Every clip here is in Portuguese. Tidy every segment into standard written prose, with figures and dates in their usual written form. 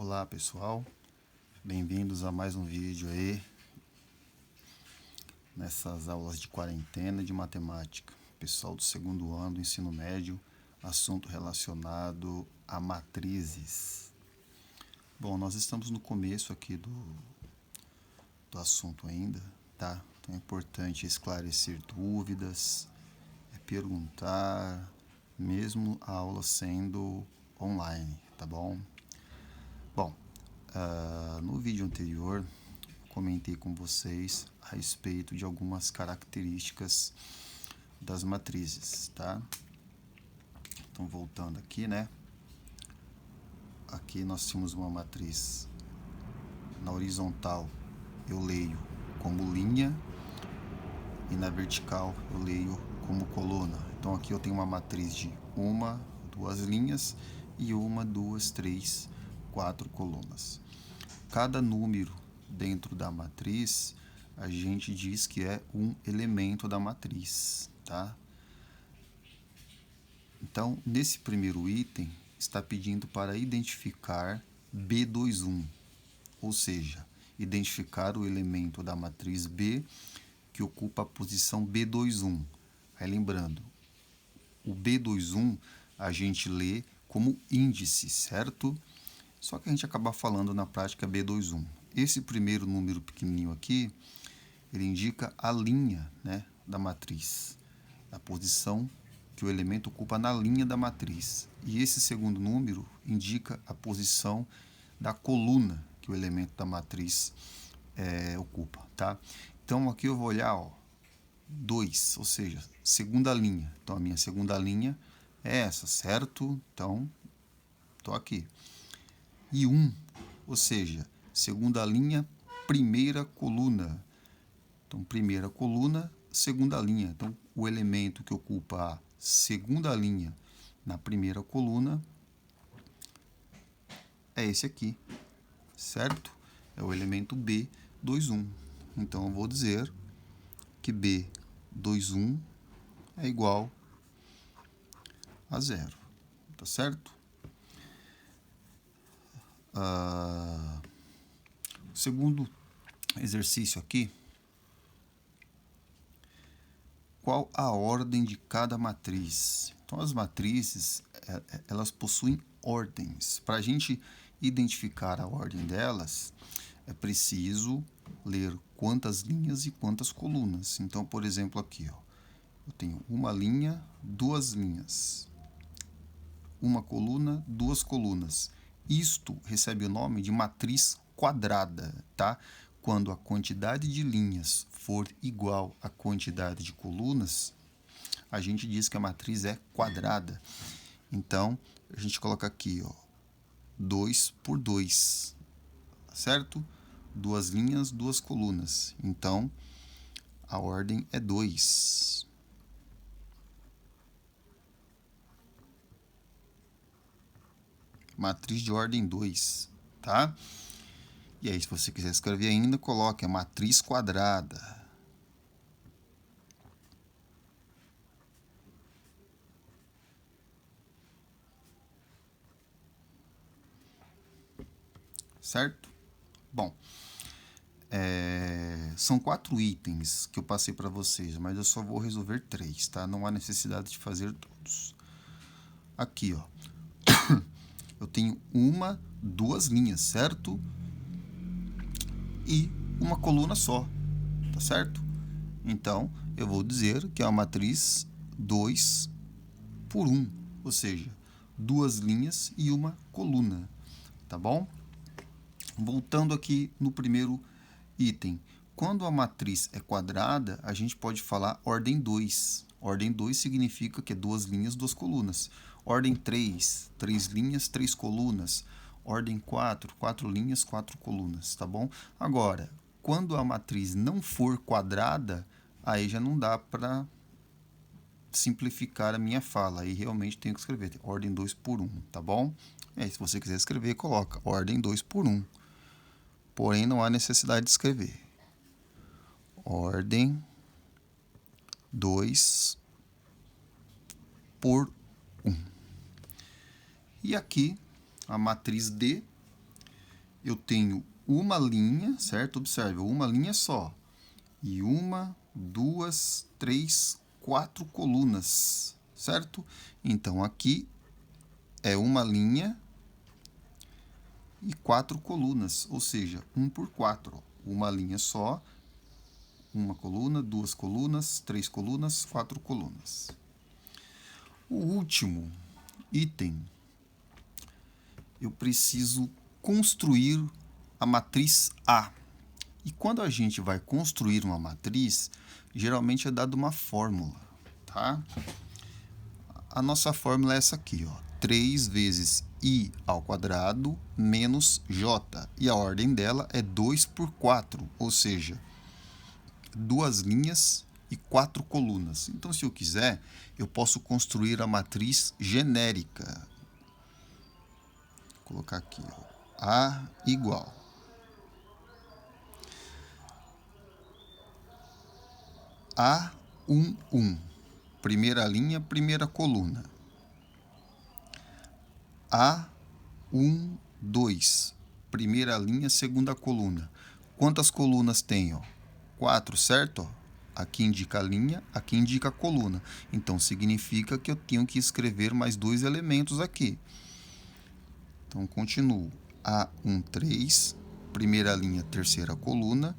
Olá pessoal, bem-vindos a mais um vídeo aí nessas aulas de quarentena de matemática. Pessoal do segundo ano do ensino médio, assunto relacionado a matrizes. Bom, nós estamos no começo aqui do assunto ainda, tá? Então é importante esclarecer dúvidas, perguntar, mesmo a aula sendo online, tá bom? Bom, no vídeo anterior comentei com vocês a respeito de algumas características das matrizes, tá? Então voltando aqui, né? Aqui nós temos uma matriz na horizontal, eu leio como linha, e na vertical eu leio como coluna. Então aqui eu tenho uma matriz de uma, duas linhas e uma, duas, três, quatro colunas. Cada número dentro da matriz a gente diz que é um elemento da matriz, tá? Então, nesse primeiro item, está pedindo para identificar B21, ou seja, identificar o elemento da matriz B que ocupa a posição B21. Aí lembrando, o B21 a gente lê como índice, certo? Só que a gente acaba falando na prática B21. Esse primeiro número pequenininho aqui, ele indica a linha, né, da matriz, a posição que o elemento ocupa na linha da matriz. E esse segundo número indica a posição da coluna que o elemento da matriz ocupa, tá? Então aqui eu vou olhar, ó, 2, ou seja, segunda linha. Então a minha segunda linha é essa, certo? Então, estou aqui. E 1, ou seja, segunda linha, primeira coluna. Então, primeira coluna, segunda linha. Então, o elemento que ocupa a segunda linha na primeira coluna é esse aqui, certo? É o elemento B21. Então, eu vou dizer que B21 é igual a 0, tá certo? O segundo exercício aqui, qual a ordem de cada matriz? Então, as matrizes, elas possuem ordens. Para a gente identificar a ordem delas, é preciso ler quantas linhas e quantas colunas. Então, por exemplo, aqui, ó, eu tenho uma linha, duas linhas, uma coluna, duas colunas. Isto recebe o nome de matriz quadrada, tá? Quando a quantidade de linhas for igual à quantidade de colunas, a gente diz que a matriz é quadrada. Então, a gente coloca aqui, ó, 2 por 2, certo? Duas linhas, duas colunas. Então, a ordem é 2. Matriz de ordem 2, tá? E aí, se você quiser escrever ainda, coloque a matriz quadrada. Certo? Bom, são 4 itens que eu passei para vocês, mas eu só vou resolver 3, tá? Não há necessidade de fazer todos. Aqui, ó, eu tenho uma, duas linhas, certo? E uma coluna só, tá certo? Então, eu vou dizer que é uma matriz 2 por 1, ou seja, duas linhas e uma coluna, tá bom? Voltando aqui no primeiro item, quando a matriz é quadrada, a gente pode falar ordem 2. Ordem 2 significa que é duas linhas, duas colunas. Ordem 3, três linhas, três colunas. Ordem 4, quatro linhas, quatro colunas, tá bom? Agora, quando a matriz não for quadrada, aí já não dá para simplificar a minha fala. Aí realmente tenho que escrever ordem 2 por 1, tá bom? E aí, se você quiser escrever, coloca ordem 2 por 1. Porém, não há necessidade de escrever. Ordem 2 por 1. E aqui, a matriz D, eu tenho uma linha, certo? Observe, uma linha só. E 1, 2, 3, 4 colunas, certo? Então, aqui é uma linha e 4 colunas, ou seja, 1 por 4. Uma linha só, uma coluna, 2 colunas, 3 colunas, 4 colunas. O último item, eu preciso construir a matriz A. E quando a gente vai construir uma matriz, geralmente é dado uma fórmula, tá? A nossa fórmula é essa aqui, ó. 3 vezes i ao quadrado menos j. E a ordem dela é 2 por 4, ou seja, 2 linhas e 4 colunas. Então, se eu quiser, eu posso construir a matriz genérica. Vou colocar aqui, ó. A igual A11, primeira linha, primeira coluna. A12, primeira linha, segunda coluna. Quantas colunas tem? 4, certo? Aqui indica a linha, aqui indica a coluna. Então, significa que eu tenho que escrever mais 2 elementos aqui. Então, continuo. A13, primeira linha, terceira coluna.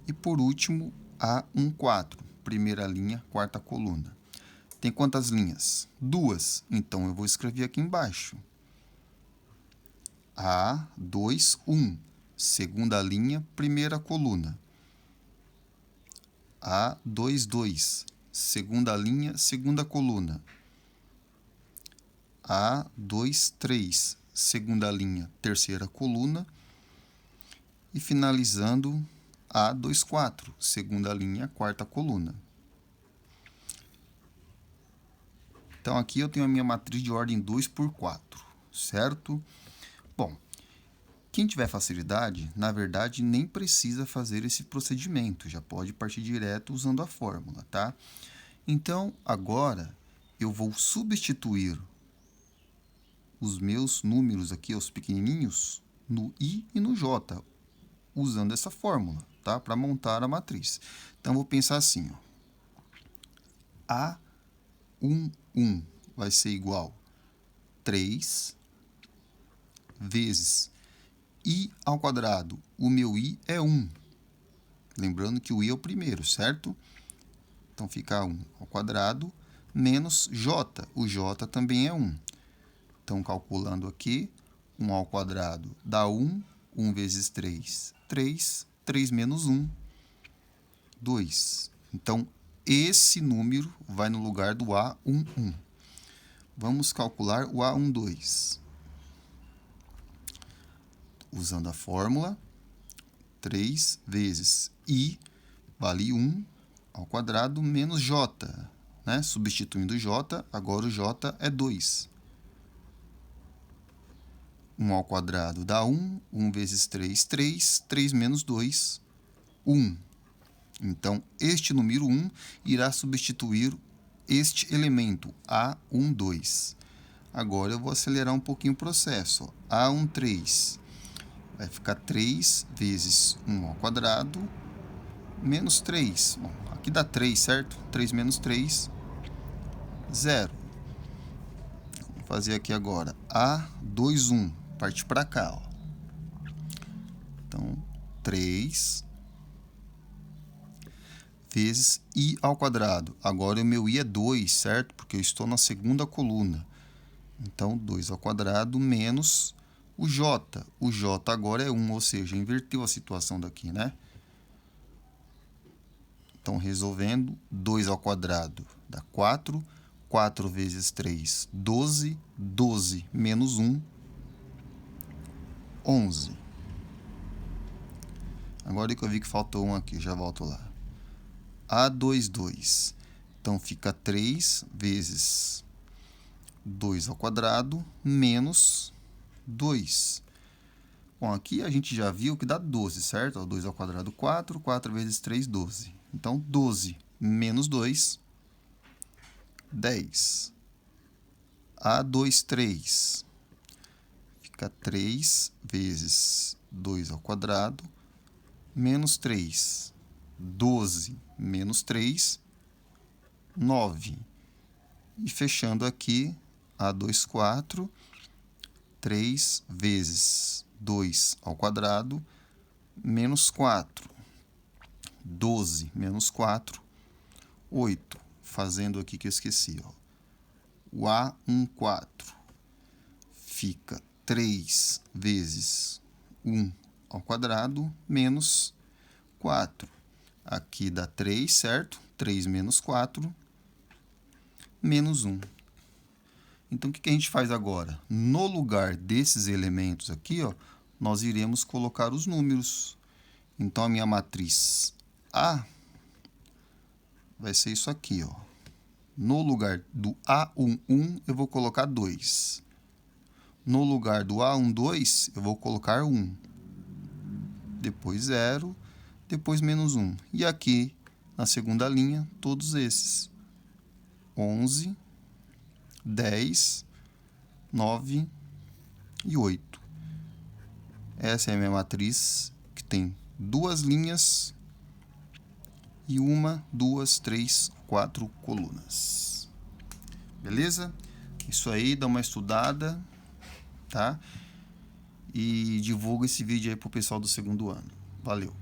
E, por último, A14, primeira linha, quarta coluna. Tem quantas linhas? 2. Então, eu vou escrever aqui embaixo. A21, segunda linha, primeira coluna. A22, segunda linha, segunda coluna. A23, segunda linha, terceira coluna. E finalizando, A24, segunda linha, quarta coluna. Então, aqui eu tenho a minha matriz de ordem 2 por 4, certo? Bom, quem tiver facilidade, na verdade, nem precisa fazer esse procedimento, já pode partir direto usando a fórmula, tá? Então, agora, eu vou substituir os meus números aqui, os pequenininhos, no i e no j, usando essa fórmula, tá? Para montar a matriz. Então, vou pensar assim, ó. A11 vai ser igual a 3 vezes i ao quadrado. O meu i é 1. Lembrando que o i é o primeiro, certo? Então, fica 1 ao quadrado menos j. O j também é 1. Então, calculando aqui, 1 ao quadrado dá 1. 1 vezes 3, 3. 3 menos 1, 2. Então, esse número vai no lugar do A11. Vamos calcular o A12. Usando a fórmula, 3 vezes i vale 1 ao quadrado menos j. Né? Substituindo o j, agora o j é 2. 1 ao quadrado dá 1. 1 vezes 3, 3. 3 menos 2, 1. Então, este número 1 irá substituir este elemento, A12. Agora, eu vou acelerar um pouquinho o processo. A13 vai ficar 3 vezes 1 ao quadrado menos 3. Bom, aqui dá 3, certo? 3 menos 3, 0. Vou fazer aqui agora A21. Parte para cá, ó. Então, 3 vezes i ao quadrado. Agora, o meu i é 2, certo? Porque eu estou na segunda coluna. Então, 2 ao quadrado menos o j. O j agora é 1, ou seja, inverteu a situação daqui, né? Então, resolvendo, 2 ao quadrado dá 4. 4 vezes 3, 12. 12 menos 1, 11. Agora que eu vi que faltou um aqui, já volto lá. A22. Então, fica 3 vezes 2 ao quadrado menos 2. Bom, aqui a gente já viu que dá 12, certo? 2 ao quadrado, 4. 4 vezes 3, 12. Então, 12 menos 2, 10. A23. fica 3 vezes 2 ao quadrado, menos 3. 12 menos 3, 9. E fechando aqui, A2, 4. 3 vezes 2 ao quadrado, menos 4. 12 menos 4, 8. Fazendo aqui que eu esqueci, ó. O A1, 4 fica 3 vezes 1 ao quadrado, menos 4. Aqui dá 3, certo? 3 menos 4, menos 1. Então, o que a gente faz agora? No lugar desses elementos aqui, ó, nós iremos colocar os números. Então, a minha matriz A vai ser isso aqui, ó. No lugar do A11, eu vou colocar 2. No lugar do A12, eu vou colocar 1. Depois 0, depois menos 1. E aqui, na segunda linha, todos esses. 11, 10, 9 e 8. Essa é a minha matriz, que tem 2 linhas e 1, 2, 3, 4 colunas. Beleza? Isso aí, dá uma estudada, tá? E divulga esse vídeo aí pro pessoal do segundo ano. Valeu!